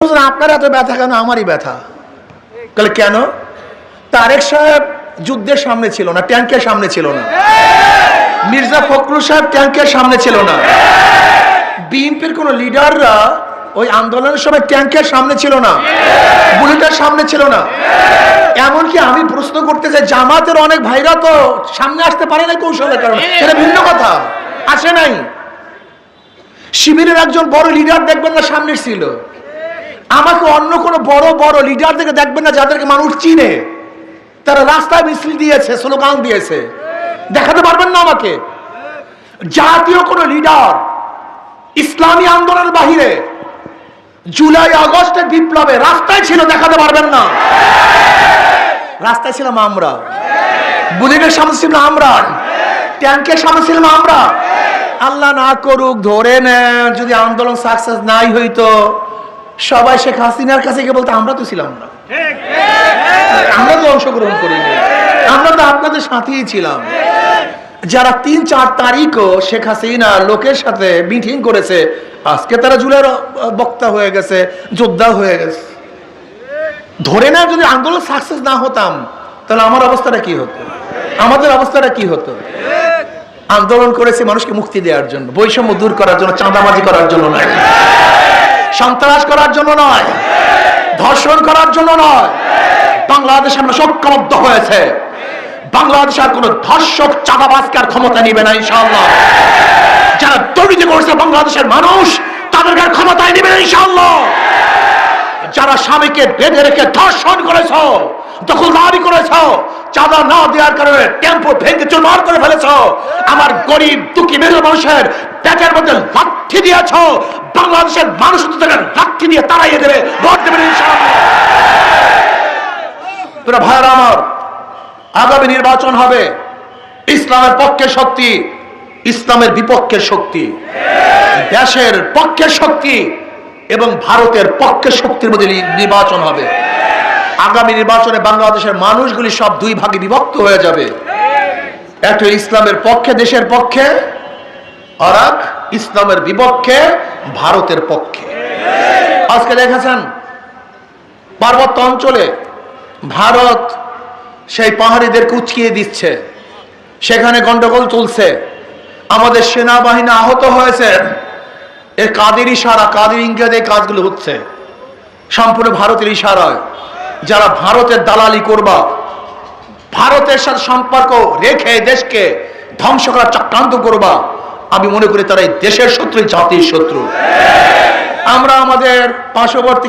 আপনার এত ব্যথা কেন? আমারই ব্যথা। তাহলে কেন? তারেক সাহেব যুদ্ধের সামনে ছিল না, ট্যাঙ্কের সামনে ছিল না। মির্জা ফখরুল সাহেব ট্যাঙ্কের সামনে ছিল না। বিএনপির কোন লিডাররা ওই আন্দোলনের সময় ট্যাঙ্কের সামনে ছিল না, বুলেটের সামনে ছিল না। এমনকি আমি প্রশ্ন করতে চাই, জামাতের অনেক ভাইরা তো সামনে আসতে পারে না কৌশলের কারণে, সেটা ভিন্ন কথা, আসে নাই। শিবিরের একজন বড় লিডার দেখবেন না সামনে ছিল। আমাকে অন্য কোন বড় বড় লিডার থেকে দেখবেন না যাদেরকে মানুষ চিনে, তারা রাস্তায় মিছিল দিয়েছে, স্লোগান দিয়েছে, দেখাতে পারবেন না আমাকে। জাতীয় কোন লিডার ইসলামী আন্দোলনের বাহিরে জুলাই আগস্টের বিপ্লবে রাস্তায় ছিল, দেখাতে পারবেন না। রাস্তায় ছিলাম আমরা, বুলেটের সামনে ছিলাম আমরা, ট্যাঙ্কের সামনে ছিলাম আমরা। আল্লাহ না করুক, ধরে নেন যদি আন্দোলন সাকসেস নাই হইতো, সবাই শেখ হাসিনার কাছে গিয়ে বলতো আমরা তো ছিলাম না, আমরা তো অংশগ্রহণ করিনি, আমরা তো আপনাদের সাথেই ছিলাম। যারা ৩-৪ তারিখও শেখ হাসিনা লোকের সাথে মিটিং করেছে, আজকে তারা জুলাইয়ের বক্তা হয়ে গেছে, যোদ্ধা হয়ে গেছে। ধরে না যদি আন্দোলন সাকসেস না হতাম, তাহলে আমার অবস্থাটা কি হতো, আমাদের অবস্থাটা কি হতো? আন্দোলন করেছে মানুষকে মুক্তি দেওয়ার জন্য, বৈষম্য দূর করার জন্য, চাঁদাবাজি করার জন্য নয়, সন্ত্রাস করার জন্য নয়, ধর্ষণ করার জন্য নয়। বাংলাদেশ আমরা ঐক্যবদ্ধ হয়েছে। বাংলাদেশ আর কোন ধর্ষক চাঁদাবাজকে আর ক্ষমতা নিবে না ইনশাআল্লাহ। যারা দুর্নীতি করেছে বাংলাদেশের মানুষ, তাদেরকে আর ক্ষমতায় নিবে না ইনশাআল্লাহ। যারা স্বামীকে বেঁধে রেখে ধর্ষণ করেছ, দখলদারি করেছ, চাঁদা না দেওয়ার কারণে টেম্পো ভেঙে চুরমার করে ফেলেছ, আমার গরিব দুঃখী মেধাবী মানুষের পেটের মধ্যে লাঠি দিয়েছ, বাংলাদেশের মানুষ তাদের লাঠি দিয়ে তাড়াইয়ে দেবে, ভোট দেবে ইনশাআল্লাহ। তোরা ভাইরা আমার, আগামী নির্বাচন হবে ইসলামের পক্ষের শক্তি, ইসলামের বিপক্ষের শক্তি, দেশের পক্ষের শক্তি এবং ভারতের পক্ষের শক্তির মধ্যে নির্বাচন হবে। আগামী নির্বাচনে বাংলাদেশের মানুষগুলি সব দুই ভাগে বিভক্ত হয়ে যাবে। একটা ইসলামের পক্ষে, দেশের পক্ষে, আর এক ইসলামের বিপক্ষে, ভারতের পক্ষে। আজকে দেখেছেন পার্বত্য অঞ্চলে ভারত সেই পাহাড়িদের কুচকিয়ে দিচ্ছে, সেখানে গন্ডগোল চলছে, আমাদের সেনাবাহিনী আহত হয়েছে। এর কাদের ইশারা, কাদের ইঙ্গিতে এই কাজগুলো হচ্ছে? সম্পূর্ণ ভারতের ইশারায়। যারা ভারতের দালালি করবা, ভারতের সাথে সম্পর্ক রেখে দেশকে ধ্বংস করার চক্রান্ত করবা, আমি মনে করি তারা এই দেশের শত্রু, জাতির শত্রু। আমরা আমাদের পার্শ্ববর্তী